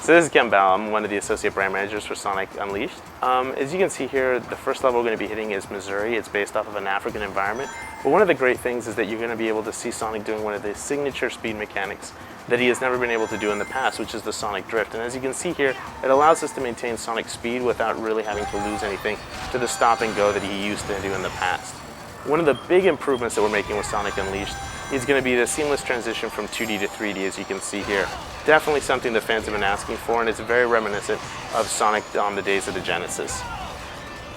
So this is Ken Bell. I'm one of the associate brand managers for Sonic Unleashed. As you can see here, the first level we're going to be hitting is Mazuri. It's based off of an African environment. But one of the great things is that you're going to be able to see Sonic doing one of the signature speed mechanics that he has never been able to do in the past, which is the Sonic Drift. And as you can see here, it allows us to maintain Sonic speed without really having to lose anything to the stop and go that he used to do in the past. One of the big improvements that we're making with Sonic Unleashed is going to be the seamless transition from 2D to 3D, as you can see here. Definitely something the fans have been asking for, and it's very reminiscent of Sonic on the days of the Genesis.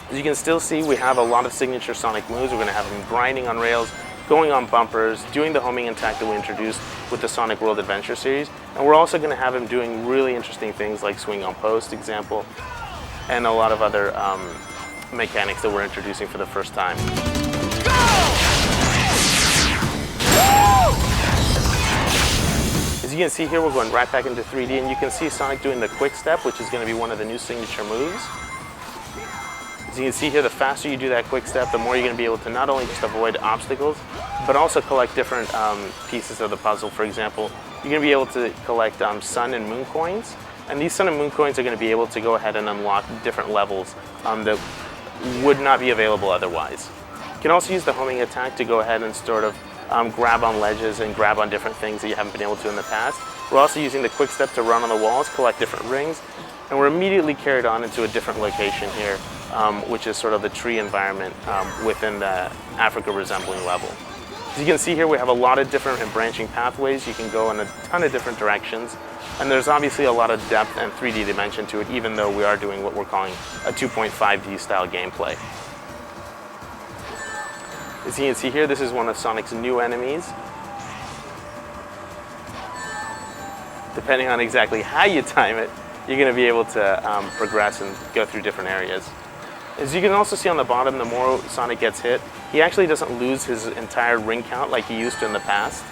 As you can still see, we have a lot of signature Sonic moves. We're going to have him grinding on rails, going on bumpers, doing the homing attack that we introduced with the Sonic World Adventure series, and we're also going to have him doing really interesting things like swing on post, example, and a lot of other mechanics that we're introducing for the first time. As you can see here, we're going right back into 3D, and you can see Sonic doing the quick step, which is going to be one of the new signature moves. As you can see here, the faster you do that quick step, the more you're going to be able to not only just avoid obstacles, but also collect different pieces of the puzzle. For example, you're going to be able to collect sun and moon coins, and these sun and moon coins are going to be able to go ahead and unlock different levels that would not be available otherwise. You can also use the homing attack to go ahead and sort of grab on ledges and grab on different things that you haven't been able to in the past. We're also using the quick step to run on the walls, collect different rings, and we're immediately carried on into a different location here, which is sort of the tree environment within the Africa resembling level. As you can see here, we have a lot of different and branching pathways. You can go in a ton of different directions, and there's obviously a lot of depth and 3D dimension to it, even though we are doing what we're calling a 2.5D style gameplay. As you can see here, this is one of Sonic's new enemies. Depending on exactly how you time it, you're going to be able to progress and go through different areas. As you can also see on the bottom, the more Sonic gets hit, he actually doesn't lose his entire ring count like he used to in the past.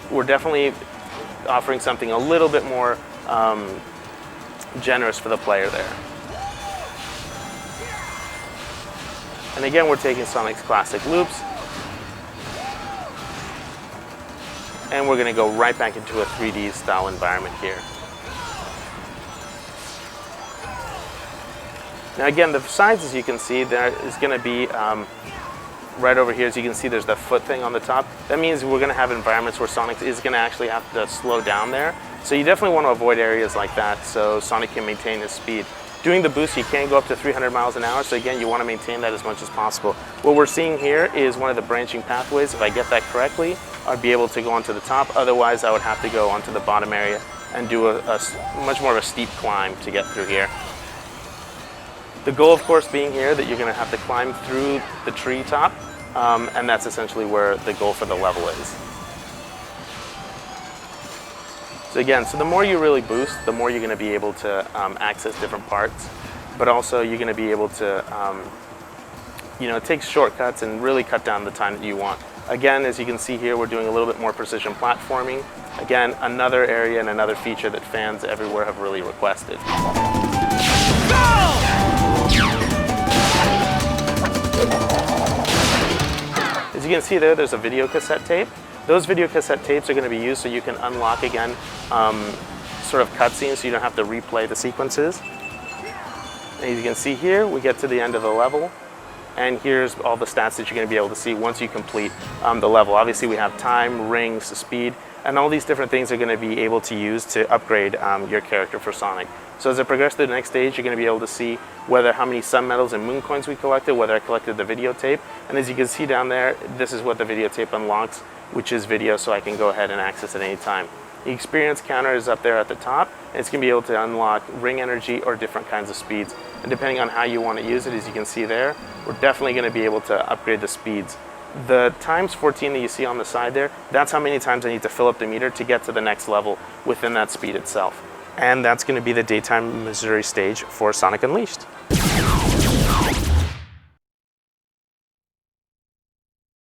We're definitely offering something a little bit more generous for the player there. And again, we're taking Sonic's classic loops, and we're going to go right back into a 3D style environment here. Now again, the sides, as you can see, there is going to be right over here. As you can see, there's the foot thing on the top. That means we're going to have environments where Sonic is going to actually have to slow down there. So you definitely want to avoid areas like that so Sonic can maintain his speed. Doing the boost, you can go up to 300 miles an hour, so again, you want to maintain that as much as possible. What we're seeing here is one of the branching pathways. If I get that correctly, I'd be able to go onto the top. Otherwise, I would have to go onto the bottom area and do a much more of a steep climb to get through here. The goal, of course, being here that you're going to have to climb through the tree top, and that's essentially where the goal for the level is. So again, the more you really boost, the more you're going to be able to access different parts, but also you're going to be able to, take shortcuts and really cut down the time that you want. Again, as you can see here, we're doing a little bit more precision platforming. Again, another area and another feature that fans everywhere have really requested. As you can see there's a video cassette tape. Those video cassette tapes are going to be used so you can unlock, again, sort of cutscenes so you don't have to replay the sequences. And as you can see here, we get to the end of the level, and here's all the stats that you're going to be able to see once you complete the level. Obviously, we have time, rings, speed, and all these different things are going to be able to use to upgrade your character for Sonic. So as I progress to the next stage, you're going to be able to see how many sun medals and moon coins we collected, whether I collected the videotape. And as you can see down there, this is what the videotape unlocks, which is video, so I can go ahead and access it anytime. The experience counter is up there at the top, and it's going to be able to unlock ring energy or different kinds of speeds. And depending on how you want to use it, as you can see there, we're definitely going to be able to upgrade the speeds. The times 14 that you see on the side there, that's how many times I need to fill up the meter to get to the next level within that speed itself. And that's going to be the daytime Mazuri stage for Sonic Unleashed.